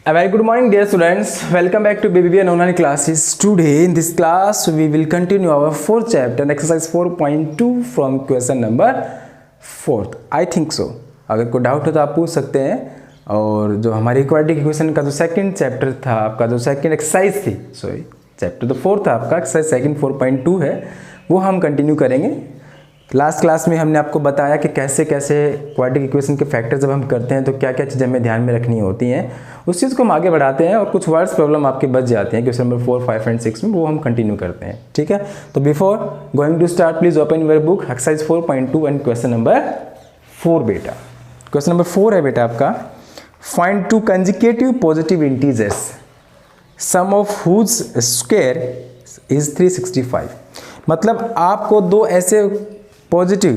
A very good morning dear students, welcome back to BBBN online classes. Today in this class we will continue our fourth chapter exercise 4.2 from question number 4th. I think so. अगर कोई doubt हो तो आप पूछ सकते हैं। और जो हमारी क्वाड्रेटिक इक्वेशन का जो सेकंड चैप्टर था आपका, जो सेकंड एक्सरसाइज थी, सॉरी चैप्टर तो 4 था आपका, एक्सरसाइज सेकंड 4.2 है, वो हम कंटिन्यू करेंगे। लास्ट क्लास में हमने आपको बताया कि कैसे कैसे क्वाड्रेटिक इक्वेशन के फैक्टर जब हम करते हैं तो क्या क्या चीज़ें हमें ध्यान में रखनी होती हैं। उस चीज़ को हम आगे बढ़ाते हैं और कुछ वर्ड्स प्रॉब्लम आपके बच जाते हैं क्वेश्चन नंबर 4, 5 एंड 6 में, वो हम कंटिन्यू करते हैं। ठीक है, तो before going to start please open your book exercise 4.2 and question number 4 बेटा। क्वेश्चन नंबर 4 है बेटा आपका, find two conjugative positive integers sum of whose square is 365। मतलब आपको दो ऐसे पॉजिटिव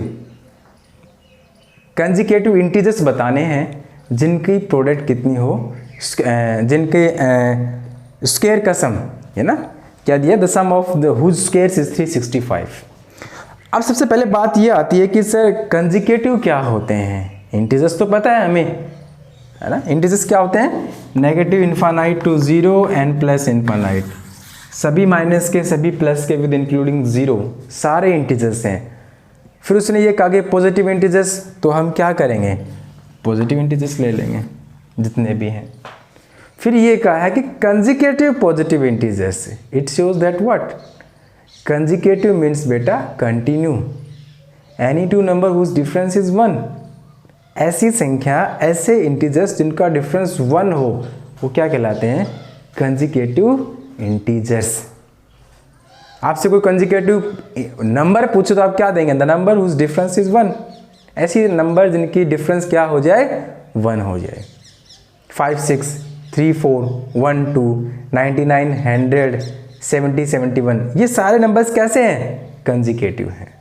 कंजुगेटिव इंटीजर्स बताने हैं जिनकी प्रोडक्ट कितनी हो, जिनके स्क्वायर का सम है ना, क्या दिया, the sum of the whose square is 365। अब सबसे पहले बात ये आती है कि सर कंजुगेटिव क्या होते हैं। इंटीजर्स तो पता है हमें, है ना। इंटीजर्स क्या होते हैं, negative infinite to 0 and plus infinite, सभी माइनस के सभी प्लस के विद इंक्लूडिंग 0, सारे इंटीजर्स हैं। फिर उसने ये कहा कि पॉजिटिव इंटीजर्स, तो हम क्या करेंगे, पॉजिटिव इंटीजर्स ले लेंगे जितने भी हैं। फिर ये कहा है कि conjugative positive integers, it shows that what, conjugative means बेटा continue, any two number whose difference is 1, ऐसी संख्या, ऐसे इंटीजर्स जिनका डिफरेंस 1 हो, वो क्या कहलाते हैं, कंजुगेटिव इंटीजर्स। आपसे कोई कंजुगेटिव नंबर पूछे तो आप क्या देंगे, the number whose difference is 1, ऐसी नंबर जिनकी डिफरेंस क्या हो जाए, 1 हो जाए। 5, 6, 3, 4, 1, 2, 99, 100, 70, 71, ये सारे नंबर्स कैसे हैं, कंजुगेटिव हैं।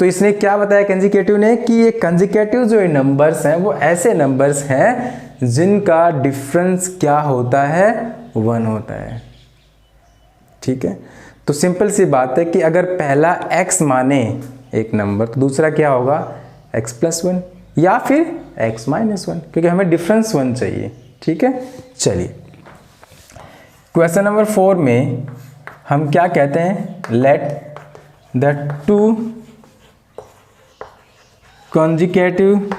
तो इसने क्या बताया कंजुगेटिव ने, कि ये कंजुगेटिव जो नंबर्स हैं वो ऐसे नंबर्स हैं जिनका डिफरेंस क्या होता है, 1 होता है। ठीक है, तो सिंपल सी बात है कि अगर पहला x माने एक नंबर तो दूसरा क्या होगा, x प्लस 1 या फिर x माइनस 1, क्योंकि हमें डिफरेंस 1 चाहिए। ठीक है, चलिए क्वेश्चन नंबर 4 में हम क्या कहते हैं, let the two conjugative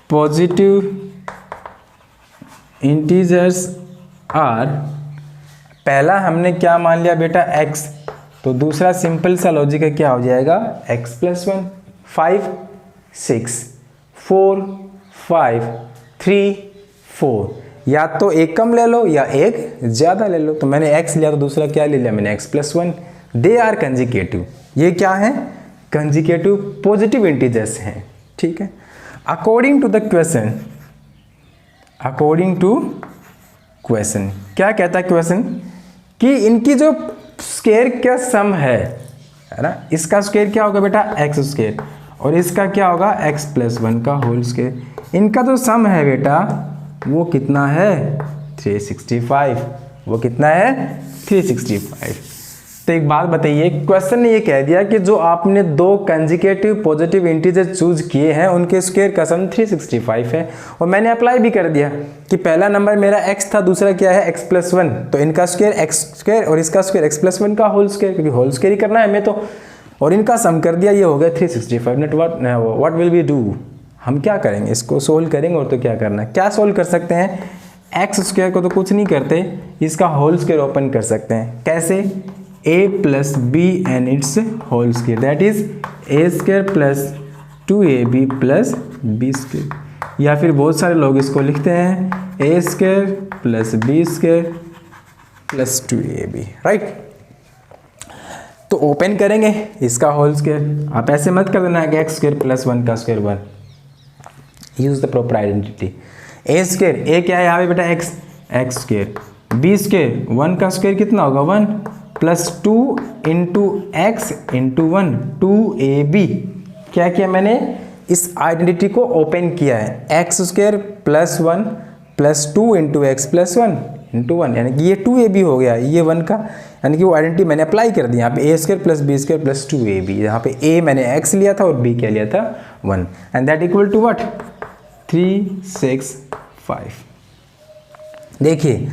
positive integers are, पहला हमने क्या मान लिया बेटा x, तो दूसरा सिंपल सा लॉजिक है, क्या हो जाएगा, x प्लस 1, 5, 6, 4, 5, 3, 4, या तो एक कम ले लो या एक ज़्यादा ले लो। तो मैंने x लिया तो दूसरा क्या ले लिया मैंने, x plus 1। They are conjugative, ये क्या है, कंजुगेटिव पॉजिटिव इंटीजर्स हैं। ठीक है, according to the question, according to question क्या कहता है क्वेश्चन, कि इनकी जो स्क्वायर का सम है ना, इसका स्क्वायर क्या होगा बेटा, एक्स स्क्वायर, और इसका क्या होगा, एक्स प्लस 1 का होल स्क्वायर। इनका जो सम है बेटा वो कितना है, 365, वो कितना है, 365। तो एक बात बताइए, क्वेश्चन ने ये कह दिया कि जो आपने दो कंजुगेटिव पॉजिटिव इंटीजर चूज किए हैं उनके स्क्वायर का सम 365 है, और मैंने अप्लाई भी कर दिया कि पहला नंबर मेरा x था, दूसरा क्या है, x प्लस 1, तो इनका स्क्वायर x स्क्वायर और इसका स्क्वायर x प्लस 1 का होल स्क्वायर, क्योंकि होल स्क्वायर ही करना है हमें तो, और इनका सम कर दिया, ये हो गया 365। Net what will we do, हम क्या करेंगे, इसको सोल्व करेंगे। और तो क्या करना है, क्या सोल्व कर सकते हैं, एक्स स्क्वायर को तो कुछ नहीं करते, इसका होल स्क्वायर ओपन कर सकते हैं। कैसे, a plus b and its whole square, that is a square plus 2ab plus b square, या फिर बहुत सारे लोग इसको लिखते हैं a square plus b square plus 2ab, right. तो ओपन करेंगे इसका होल स्क्वायर, आप ऐसे मत कर देना कि एक्स स्क्वायर प्लस 1 का square 1, use the proper identity. a square, a क्या है यहाँ पे बेटा, एक्स स्क्वायर, बी स्क्वायर 1 का स्क्वायर कितना होगा, 1 plus 2 into x into 1, 2ab। क्या किया मैंने, इस आइडेंटिटी को ओपन किया है, x square plus 1 plus 2 into x plus 1 into 1, यानी कि ये 2ab हो गया, ये 1 का, यानी कि वो आइडेंटिटी मैंने अप्लाई कर दी यहाँ पे, a square plus b square plus 2ab, यहाँ पे a मैंने x लिया था और b क्या लिया था, 1, and that equal to what, 3, 6, 5। देखिए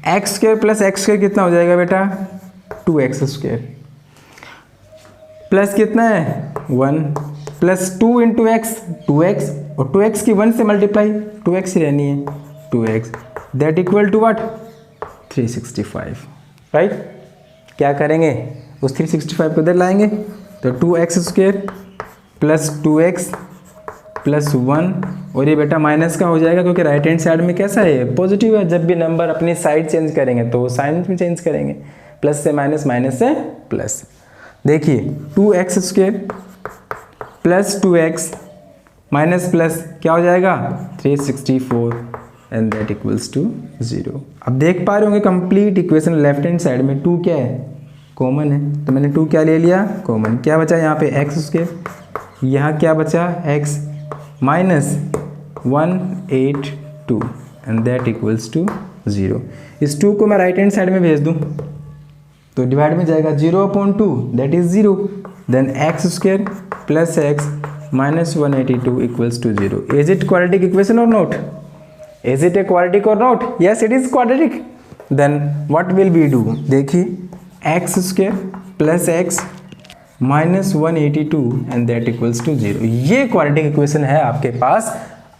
x square plus x square कितना हो जाएगा बेटा 2x स्क्वायर, प्लस कितना है 1 प्लस 2 इंटू एक्स 2x, और 2x की 1 से मल्टीप्लाई 2x ही रहनी है 2x, that equal to what 365, right. क्या करेंगे उस 365 को इधर लाएंगे तो 2x square plus 2x plus 1, और ये बेटा माइनस का हो जाएगा क्योंकि राइट हैंड साइड में कैसा है पॉजिटिव है। जब भी नंबर अपनी साइड चेंज करेंगे तो साइन में चेंज करेंगे, प्लस से माइनस माइनस से प्लस। देखिए 2x square plus 2x minus plus क्या हो जाएगा 364 एंड दैट इक्वल्स टू 0। अब देख पा रहे होंगे complete equation left hand side में 2 क्या है कॉमन है, तो मैंने 2 क्या ले लिया कॉमन। क्या बचा यहाँ पे x स्क्वायर, यहाँ क्या बचा x minus 182 and that equals to 0। इस 2 को मैं राइट हैंड साइड में भेज दूँ तो डिवाइड में जाएगा 0/2 that is 0, then x square plus x minus 182 equals to 0। Is it quadratic equation और not? Is it a quadratic or not? Yes, it is quadratic. Then what will we do? देखिए x square plus x minus 182 and that equals to 0। ये quadratic equation है आपके पास।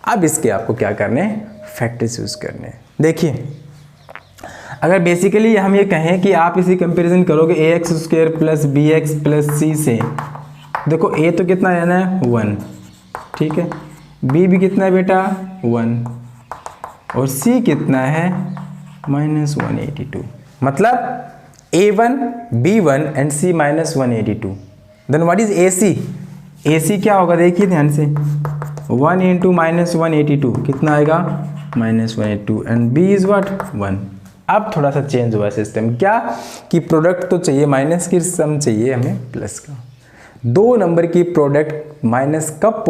अब इसके आपको क्या करने हैं फैक्टर्स यूज करने हैं। देखिए अगर बेसिकली हम ये कहें कि आप इसी कंपैरिजन करोगे ax square plus bx plus c से, देखो a तो कितना रहना है 1, ठीक है, b भी कितना है बेटा 1, और c कितना है माइनस 182, मतलब a1 b1 and c minus 182। Then what is ac? ac क्या होगा देखिए ध्यान से 1 इंटू माइनस 182 कितना आएगा minus 182 and b is what 1। अब थोड़ा सा चेंज हुआ सिस्टम, क्या कि प्रोडक्ट तो चाहिए माइनस की, सम चाहिए हमें प्लस का। दो नंबर की प्रोडक्ट माइनस कब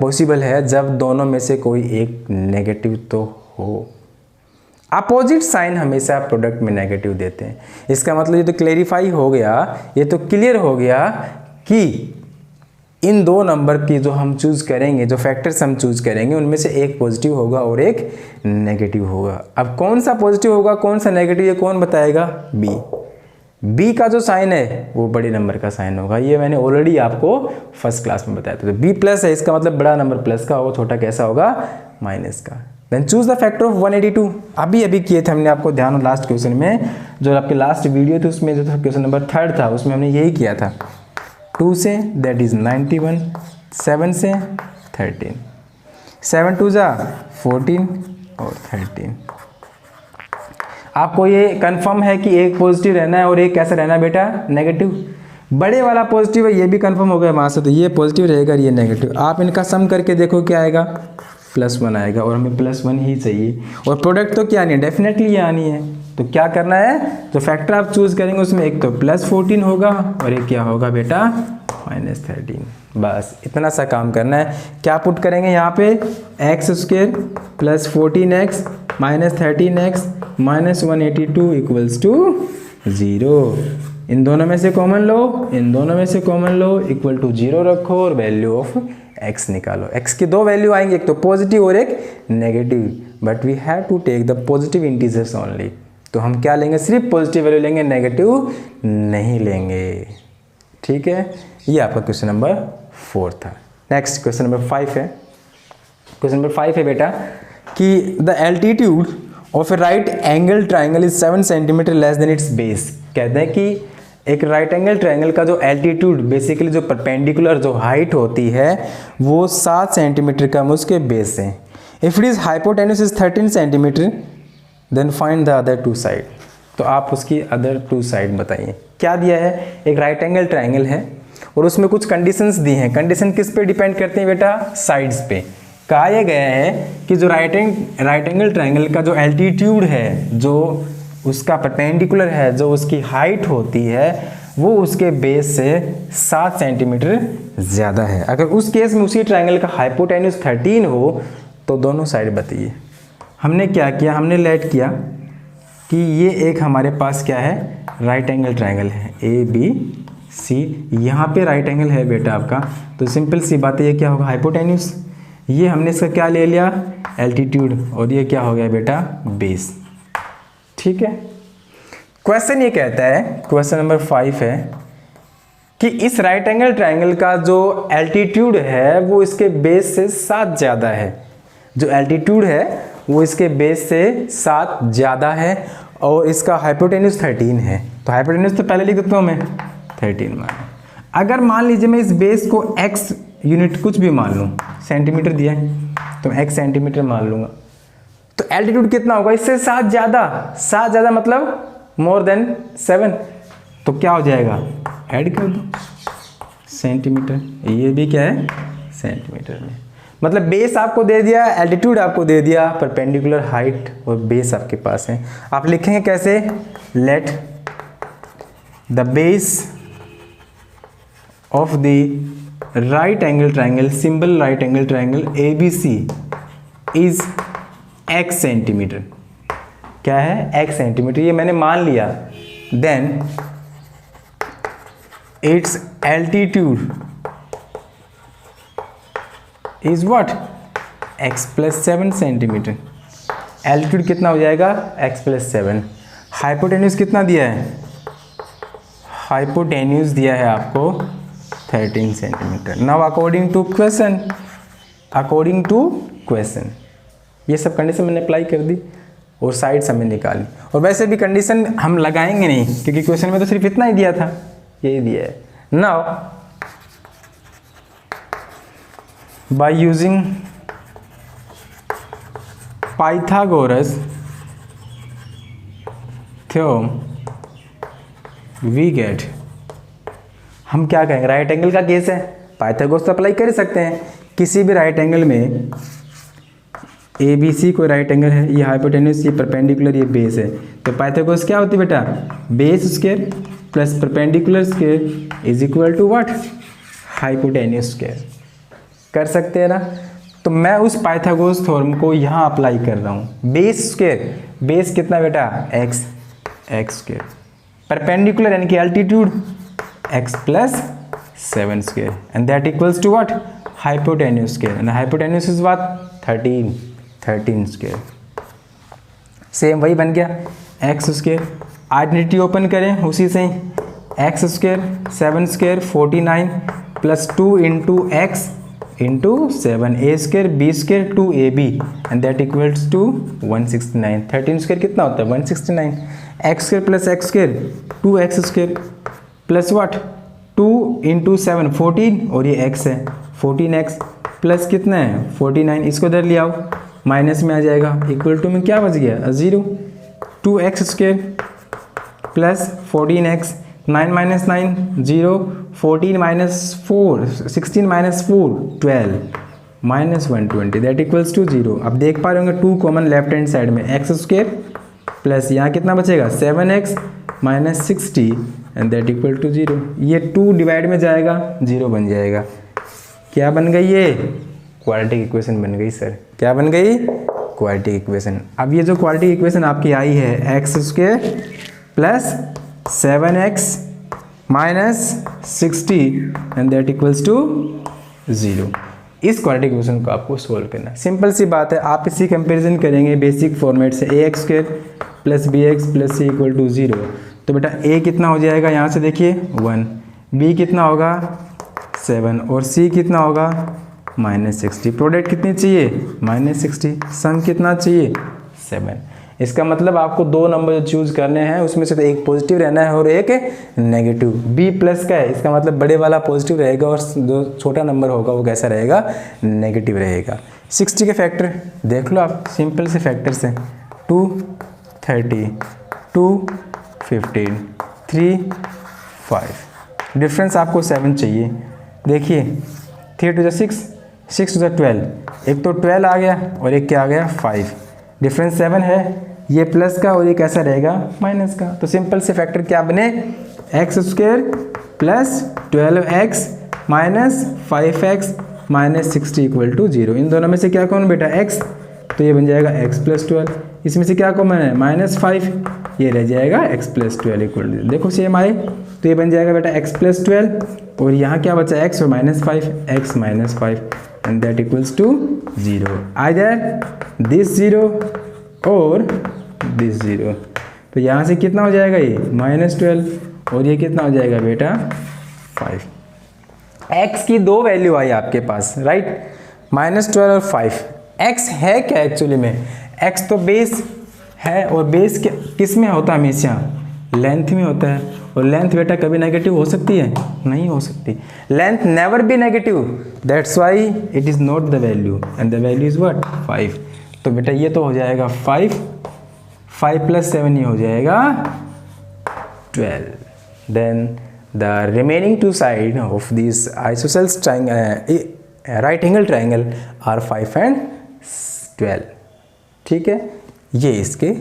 पॉसिबल है? जब दोनों में से कोई एक नेगेटिव तो हो। अपोजिट साइन हमेशा प्रोडक्ट में नेगेटिव देते हैं। इसका मतलब ये तो क्लेरिफाई हो गया, ये तो क्लियर हो गया कि इन दो नंबर की जो हम चूज करेंगे, जो फैक्टर्स हम चूज करेंगे, उनमें से एक पॉजिटिव होगा और एक नेगेटिव होगा। अब कौन सा पॉजिटिव होगा कौन सा नेगेटिव, ये कौन बताएगा? बी का जो साइन है वो बड़े नंबर का साइन होगा। ये मैंने ऑलरेडी आपको फर्स्ट क्लास में बताया था। तो बी प्लस है, इसका मतलब बड़ा नंबर प्लस का होगा, छोटा कैसा होगा माइनस का। Then choose the factor of 182। अभी किए थे हमने, आपको ध्यान हो लास्ट क्वेश्चन में, जो आपके लास्ट वीडियो थी उसमें जो था क्वेश्चन नंबर 3 था, उसमें हमने यही किया था। 2 से दैट इज 91, 7 से 13, 7 2 जा 14 और 13। आपको ये कंफर्म है कि एक पॉजिटिव रहना है और एक कैसा रहना है बेटा नेगेटिव। बड़े वाला पॉजिटिव है, ये भी कंफर्म हो गया वहाँ से, तो ये पॉजिटिव रहेगा ये नेगेटिव। आप इनका सम करके देखो क्या आएगा, +1 आएगा, और हमें +1 ही चाहिए। और प्रोडक्ट तो क्या नहीं, डेफिनेटली ये आनी है। तो क्या करना है, जो फैक्टर आप चूज करेंगे उसमें एक तो +14 होगा और एक क्या होगा बेटा -13। बस इतना सा काम करना है। क्या पुट करेंगे यहाँ पे, x² + 14x - 13x - 182 equals to 0। इन दोनों में से कॉमन लो, इन दोनों में से कॉमन लो, इक्वल टू 0 रखो और वैल्यू ऑफ x निकालो। x की दो वैल्यू आएंगे, एक तो पॉजिटिव और एक negative, but we have to take the positive integers only. तो हम क्या लेंगे, सिर्फ पॉजिटिव वैल्यू लेंगे, नेगेटिव नहीं लेंगे। ठीक है, ये आपका क्वेश्चन नंबर 4 था। नेक्स्ट क्वेश्चन नंबर 5 है। क्वेश्चन नंबर 5 है बेटा कि the altitude of a right angle triangle is 7 centimetre less than its base. कहते हैं कि एक राइट एंगल ट्राइंगल का जो एल्टीट्यूड, बेसिकली जो परपेंडिकुलर जो हाइट होती है वो 7 सेंटीमीटर कम उसके बेस से। If it is hypotenuse is 13 centimetre then find the other 2 side. तो आप उसकी अदर 2 साइड बताइए। क्या दिया है, एक राइट एंगल ट्राइंगल है और उसमें कुछ कंडीशंस दी हैं। कंडीशन किस पे डिपेंड करते हैं बेटा, साइड्स पे। कहा गया है कि जो राइट एंगल ट्राइंगल का जो एल्टीट्यूड है, जो उसका परपेंडिकुलर है, जो उसकी हाइट होती है, वो उसके बेस से 7 सेंटीमीटर ज़्यादा है। अगर उस केस में उसी ट्राइंगल का हाइपोटेन्यूज 13 हो तो दोनों साइड बताइए। हमने क्या किया, हमने लेट किया कि ये एक हमारे पास क्या है, राइट एंगल ट्राइंगल है ABC। यहाँ पे राइट एंगल है बेटा आपका, तो सिंपल सी बात है, ये क्या होगा हाइपोटेन्यूज। ये हमने इसका क्या ले लिया एल्टीट्यूड, और ये क्या हो गया बेटा बेस। ठीक है। क्वेश्चन ये कहता है, क्वेश्चन नंबर 5 है कि इस राइट एंगल ट्रायंगल का जो एल्टीट्यूड है वो इसके बेस से 7 ज़्यादा है। जो एल्टीट्यूड है वो इसके बेस से 7 ज़्यादा है और इसका हाइपोटेन्यूज 13 है। तो हाइपोटेन्यूज तो पहले लिख देता हूँ मैं 13 मान। अगर मान लीजिए मैं इस बेस को x यूनिट कुछ भी मान लूँ, सेंटीमीटर दिया है तो x सेंटीमीटर मान लूँगा, तो एल्टीट्यूड कितना होगा इससे 7 ज़्यादा। 7 ज़्यादा मतलब मोर देन 7, तो क्या हो जाएगा, ऐड कर दो सेंटीमीटर, ये भी क्या है सेंटीमीटर में। मतलब बेस आपको दे दिया, एल्टीट्यूड आपको दे दिया, परपेंडिकुलर हाइट और बेस आपके पास है। आप लिखेंगे कैसे, let the base of the right angle triangle, simple right angle triangle ABC is x centimetre. क्या है, x सेंटीमीटर, ये मैंने मान लिया। Then its altitude is what, x plus 7 centimetre. Altitude कितना हो जाएगा, x प्लस 7। हाइपोटेन्यूज कितना दिया है, हाइपोटेन्यूज दिया है आपको 13 centimetre. Now according to question, according to question ये सब कंडीशन मैंने अप्लाई कर दी और साइड्स हमें निकाली। और वैसे भी कंडीशन हम लगाएंगे नहीं क्योंकि क्वेश्चन में तो सिर्फ इतना ही दिया था, यही दिया है। Now by using Pythagoras theorem we get, हम क्या कहेंगे, राइट एंगल का केस है, पाइथागोरस तो अप्लाई कर सकते हैं किसी भी राइट एंगल में। ABC कोई राइट एंगल है, ये हाइपोटेन्यूज, ये परपेंडिकुलर, ये बेस है, तो पाइथागोरस क्या होती है बेटा, base square plus perpendicular square is equal to what, hypotenuse square. कर सकते हैं ना। तो मैं उस पाइथागोरस थ्योरम को यहाँ अप्लाई कर रहा हूँ। बेस स्क्वायर, बेस कितना बेटा, x स्क्वायर, परपेंडिकुलर यानी कि altitude x plus 7 square and that equals to what, hypotenuse square, and hypotenuse is what 13 square. Same वही बन गया x स्क्वायर। आइडेंटिटी ओपन करें उसी से ही, x square 7 square 49 plus 2 into x into 7 a square b square 2ab and that equals to 169। 13 square कितना होता है 169। x square plus x square 2x square plus what 2 into 7 14 और ये x है 14x प्लस कितना है 49, इसको इधर ले आओ माइनस में आ जाएगा, इक्वल टू में क्या बच गया 0। 2x square plus 14x, 9 minus 9 0, 14 minus 4 16 minus 4 12 minus 120 that equals to 0। अब देख पा रहे होंगे 2 कॉमन लेफ्ट हैंड साइड में, x स्क्वायर प्लस यहाँ कितना बचेगा 7x minus 60 and that equal to 0। ये 2 डिवाइड में जाएगा 0 बन जाएगा। क्या बन गई, ये क्वाड्रेटिक इक्वेशन बन गई सर। क्या बन गई, क्वाड्रेटिक इक्वेशन। अब ये जो क्वाड्रेटिक इक्वेशन आपकी आई है x square plus 7x minus 60 and that equals to 0। इस क्वाड्रेटिक इक्वेशन को आपको सोल्व करना है। सिंपल सी बात है, आप इसी कंपैरिजन करेंगे बेसिक फॉर्मेट से, ax square plus bx plus c equal to 0। तो बेटा a कितना हो जाएगा, यहाँ से देखिए 1, b कितना होगा 7 और c कितना होगा माइनस 60। प्रोडक्ट कितनी चाहिए माइनस 60, सम कितना चाहिए 7। इसका मतलब आपको 2 नंबर जो चूज करने हैं उसमें से तो एक पॉजिटिव रहना है और एक नेगेटिव। b प्लस का है, इसका मतलब बड़े वाला पॉजिटिव रहेगा और जो छोटा नंबर होगा वो कैसा रहेगा, नेगेटिव रहेगा। 60 के फैक्टर देख लो आप, सिंपल से फैक्टर से 2 30 2 15 3 5, डिफरेंस आपको 7 चाहिए। देखिए 3 to 6 6 to 12, एक तो 12 आ गया और एक क्या आ गया 5, डिफरेंस 7 है, ये प्लस का और ये कैसा रहेगा माइनस का। तो सिंपल से फैक्टर क्या बने, x square plus 12x minus 5x minus 60 equal to 0। इन दोनों में से क्या कौन बेटा x, तो ये बन जाएगा x प्लस 12। इसमें से क्या कॉमन है माइनस 5, ये रह जाएगा x प्लस 12 इक्वल टू, देखो सेम आए, तो ये बन जाएगा बेटा x प्लस 12 और यहाँ क्या बचा x और minus 5, x minus 5 and that equals to 0। Either this 0 और दिस 0। तो यहाँ से कितना हो जाएगा ये -12 और ये कितना हो जाएगा बेटा 5। x की दो वैल्यू आई आपके पास, राइट, -12 और 5। x है क्या एक्चुअली में? x तो बेस है और बेस किस में होता है? हमेशा लेंथ में होता है। और लेंथ बेटा कभी नेगेटिव हो सकती है? नहीं हो सकती। Length never be negative, that's why it is not the value and the value is what 5। तो बेटा ये तो हो जाएगा 5 + 7 ये हो जाएगा 12। Then the remaining two side of this isosceles right angle triangle are 5 and 12। ठीक है, ये इसके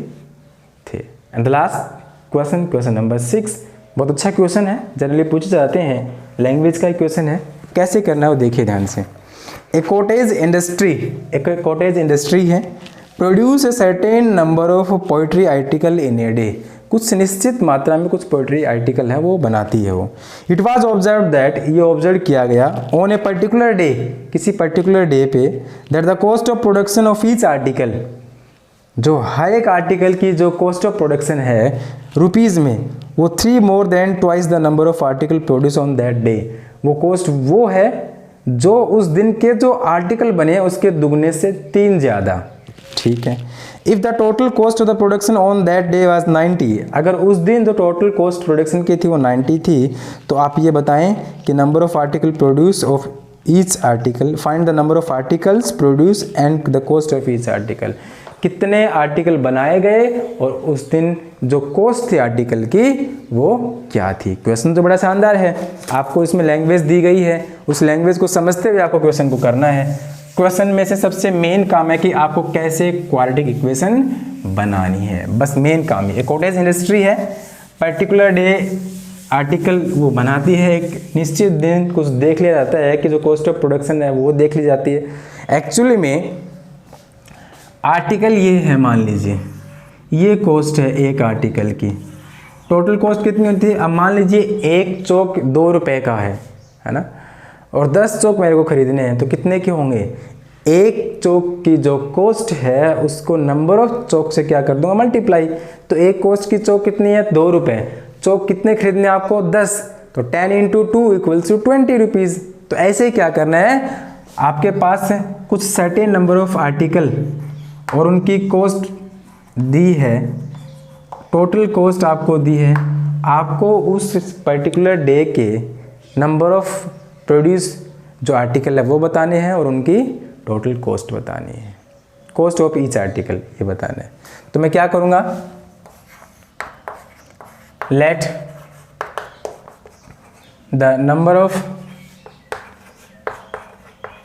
थे। And the last question number 6, बहुत अच्छा क्वेश्चन है, जनरली पूछे जाते हैं, लैंग्वेज का क्वेश्चन है। कैसे करना है वो देखिए ध्यान से। एक कॉटेज इंडस्ट्री है, produce a certain number of poetry article in a day. कुछ निश्चित मात्रा में कुछ पोइट्री आर्टिकल है वो बनाती है वो। इट वॉज ऑब्जर्व दैट, ये ऑब्जर्व किया गया, ऑन ए पर्टिकुलर डे, किसी पर्टिकुलर डे पे, that the cost of production of each article, जो हर एक आर्टिकल की जो कॉस्ट ऑफ प्रोडक्शन है रुपीज़ में, वो 3 more than twice the number of article produce on that day. वो कॉस्ट वो है जो उस दिन के जो आर्टिकल बने उसके दुगने से 3 ज़्यादा। ठीक है, if the total cost of the production on that day was 90, अगर उस दिन जो टोटल कॉस्ट प्रोडक्शन की थी वो 90 थी, तो आप ये बताएं कि number of article produce of each article, find the number of articles produce and the cost of each article. कितने आर्टिकल बनाए गए और उस दिन जो कॉस्ट थी आर्टिकल की वो क्या थी। क्वेश्चन तो बड़ा शानदार है, आपको इसमें लैंग्वेज दी गई है, उस लैंग्वेज को समझते हुए आपको क्वेश्चन को करना है। क्वेश्चन में से सबसे मेन काम है कि आपको कैसे क्वाड्रेटिक इक्वेशन बनानी है, बस मेन काम है। एक कॉटेज इंडस्ट्री है, पर्टिकुलर डे आर्टिकल वो बनाती है, एक निश्चित दिन कुछ देख लिया जाता है कि जो कॉस्ट ऑफ प्रोडक्शन है वो देख ली जाती है। एक्चुअली में आर्टिकल ये है, मान लीजिए ये कॉस्ट है एक आर्टिकल की, टोटल कॉस्ट कितनी होती है? अब मान लीजिए एक चौक 2 रुपए का है ना, और 10 चौक मेरे को खरीदने हैं, तो कितने के होंगे? एक चौक की जो कॉस्ट है उसको नंबर ऑफ चौक से क्या कर दूंगा? मल्टीप्लाई। तो एक कॉस्ट की चौक कितनी है? 2 रुपए। चौक कितने खरीदने आपको? 10, तो 10 × 2 = 20 रुपीज़। तो ऐसे ही क्या करना है, आपके पास कुछ सर्टेन नंबर ऑफ आर्टिकल और उनकी कॉस्ट दी है, टोटल कॉस्ट आपको दी है, आपको उस पर्टिकुलर डे के नंबर ऑफ प्रोड्यूस जो आर्टिकल है वो बताने हैं और उनकी टोटल कॉस्ट बतानी है, कॉस्ट ऑफ ईच आर्टिकल ये बताना है। तो मैं क्या करूँगा, let the number of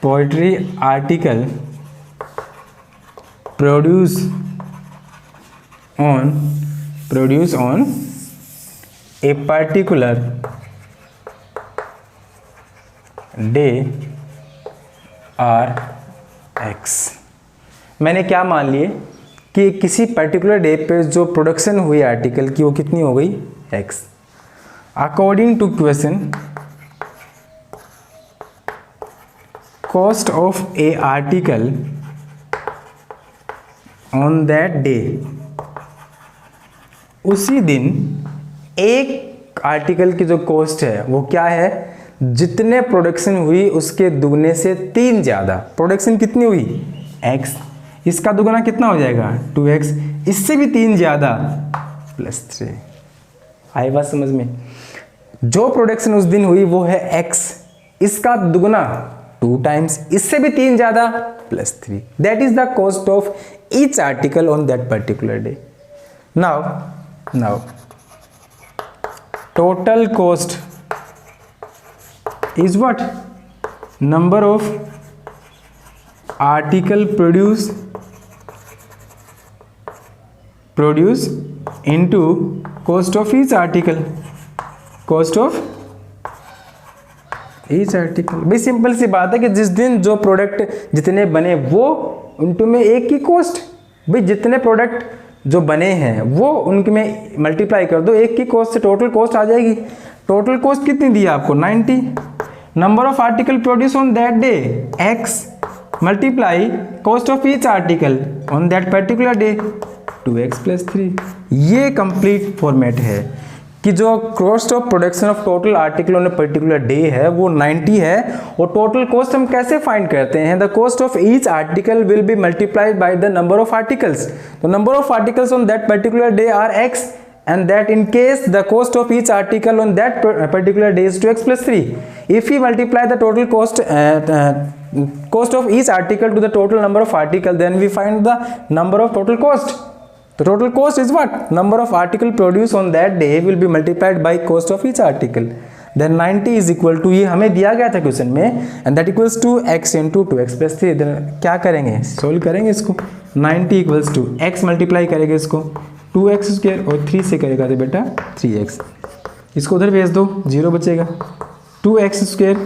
poetry article produce on a particular day are x। मैंने क्या मान लिए कि किसी पर्टिकुलर डे पे जो प्रोडक्शन हुई आर्टिकल की वो कितनी हो गई? x। According to question, cost of a article on that day, उसी दिन एक आर्टिकल की जो कॉस्ट है वो क्या है? जितने प्रोडक्शन हुई उसके दुगने से 3 ज़्यादा। प्रोडक्शन कितनी हुई? x, इसका दुगना कितना हो जाएगा? 2x, इससे भी 3 ज़्यादा +3। आई बात समझ में? जो प्रोडक्शन उस दिन हुई वो है x, इसका दुगना 2 टाइम्स, इससे भी 3 ज़्यादा +3। That is the cost of each article on that particular day. Now total cost is what? Number of article produce into cost of each article, cost of each article। भाई simple सी बात है कि जिस दिन जो प्रोडक्ट जितने बने वो उनके में एक की कॉस्ट, भाई जितने प्रोडक्ट जो बने हैं वो उनके में मल्टीप्लाई कर दो, एक की कॉस्ट से टोटल कॉस्ट आ जाएगी। टोटल कॉस्ट कितनी दी है आपको? 90। Number of article produce on that day x multiply cost of each article on that particular day. 2x plus 3। ये कंप्लीट फॉर्मेट है कि जो cost of production of total article on a particular day है वो 90 है। और total cost हम कैसे फाइंड करते हैं? The cost of each article will be multiplied by the number of articles. तो number of articles on that particular day are x, and that in case the cost of each article on that particular day is 2x plus 3. If we multiply the total cost of each article to the total number of article, then we find the number of total cost. The total cost is what? Number of article produced on that day will be multiplied by cost of each article. Then 90 is equal to, ये हमें दिया गया था question में, and that equals to x into 2x plus 3. then क्या करेंगे? Solve करेंगे इसको। 90 equals to x मल्टीप्लाई करेंगे इसको 2x स्क्वायर और 3 से करेगा तो बेटा 3x। इसको उधर भेज दो, 0 बचेगा। 2x square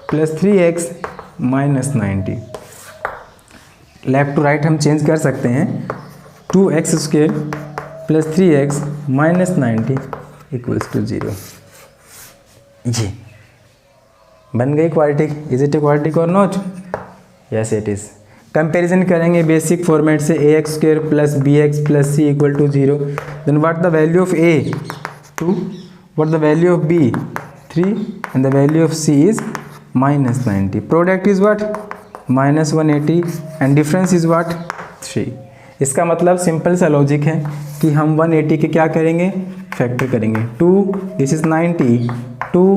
plus 3x minus 90। Left to right हम चेंज कर सकते हैं। 2x square plus 3x minus 90 equals to 0। ये बन गई quadratic. Is it a quadratic और not? Yes it is. Comparison करेंगे बेसिक फॉर्मेट से, ax square plus bx plus c equal to 0। Then what the value of a 2, what the value of b 3 and the value of c is minus 90। Product is what? Minus 180 and difference is what? 3। इसका मतलब simple सा logic है कि हम 180 के क्या करेंगे? Factor करेंगे। 2 this is 90, 2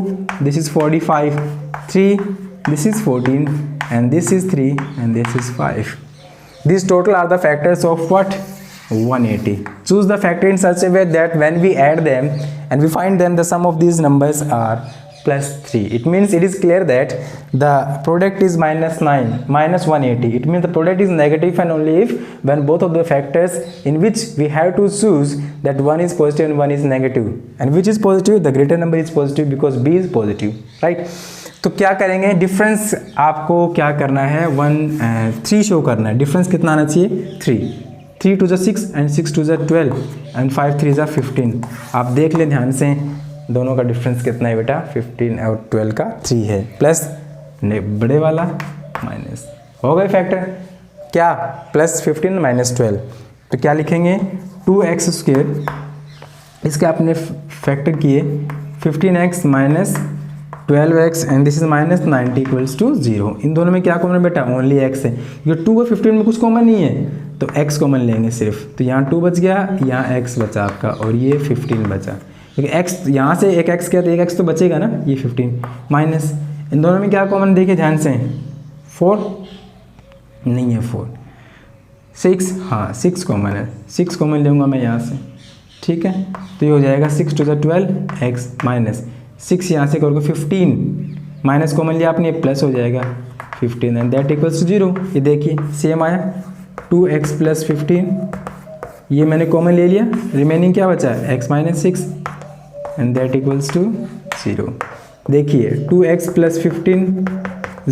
this is 45, 3 this is 14 and this is 3 and this is 5. These total are the factors of what? 180. Choose the factor in such a way that when we add them and we find them, the sum of these numbers are plus 3. It means it is clear that the product is minus 9, minus 180. It means the product is negative and only if when both of the factors in which we have to choose that one is positive and one is negative. And which is positive? The greater number is positive because b is positive, right? तो क्या करेंगे? Difference आपको क्या करना है? 3 show करना है। Difference कितना आना चाहिए? 3 टू 6 एंड 6 टू 12 एंड 5 3 15। आप देख लें ध्यान से दोनों का डिफरेंस कितना है बेटा? 15 और 12 का 3 है, प्लस बड़े वाला माइनस हो गए फैक्टर क्या? Plus 15 minus 12। तो क्या लिखेंगे? 2x स्क्वायर, इसके आपने फैक्टर किए 15x minus 12x and this is minus 90 equals to 0। इन दोनों में क्या कॉमन है बेटा? ओनली x है, क्योंकि 2 और 15 में कुछ कॉमन नहीं है तो x कॉमन लेंगे सिर्फ। तो यहाँ 2 बच गया, यहाँ x बचा आपका और ये 15 बचा, क्योंकि x यहाँ से एक x किया तो एक x तो बचेगा ना, ये 15 माइनस। इन दोनों में क्या कॉमन देखिए ध्यान से? 4 नहीं है, 4 6, हाँ 6 कॉमन है, 6 कॉमन लूँगा मैं यहाँ से, ठीक है। तो ये हो जाएगा 6 टू 12 x माइनस 6 यहाँ से करोगे 15 माइनस कॉमन लिया आपने, प्लस हो जाएगा 15 एंड दैट इक्वल्स टू 0। ये देखिए सेम आया 2x प्लस 15, ये मैंने कॉमन ले लिया, रिमेनिंग क्या बचा है? x minus 6 and that equals to 0। देखिए 2x प्लस 15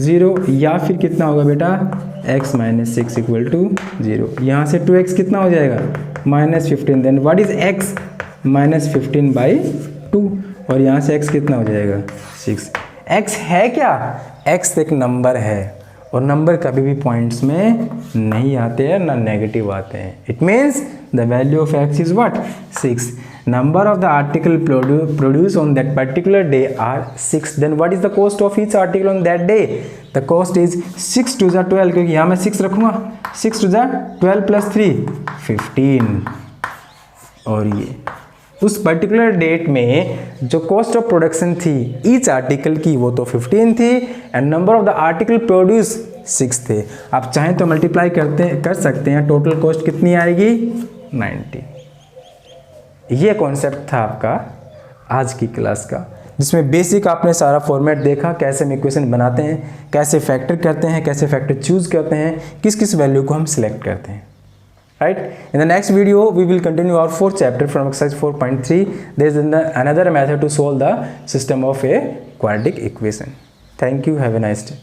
0 या फिर कितना होगा बेटा? x minus 6 equal to 0। यहाँ से 2x कितना हो जाएगा? Minus 15। Then what is x? Minus 15 by 2 और यहाँ से x कितना हो जाएगा? 6। x है क्या? x एक नंबर है और नंबर कभी भी पॉइंट्स में नहीं आते हैं ना नेगेटिव आते हैं। It means the value of x is what? 6। Number of the article produce on that particular day are 6। Then what is the cost of each article on that day? The cost is 6 to 12, क्योंकि यहाँ मैं 6 रखूँगा, 6 to 12 plus 3 15। और ये उस particular date में जो cost of production थी ईच आर्टिकल की वो तो 15 थी and number of the article produce 6 थे। आप चाहें तो मल्टीप्लाई कर सकते हैं, टोटल कॉस्ट कितनी आएगी? 90। ये कॉन्सेप्ट था आपका आज की क्लास का, जिसमें बेसिक आपने सारा फॉर्मेट देखा, कैसे हम इक्वेशन बनाते हैं, कैसे फैक्टर करते हैं, कैसे फैक्टर चूज करते हैं, किस किस वैल्यू को हम सिलेक्ट करते हैं। Right? In the next video, we will continue our 4th chapter from exercise 4.3. There is another method to solve the system of a quadratic equation. Thank you. Have a nice day.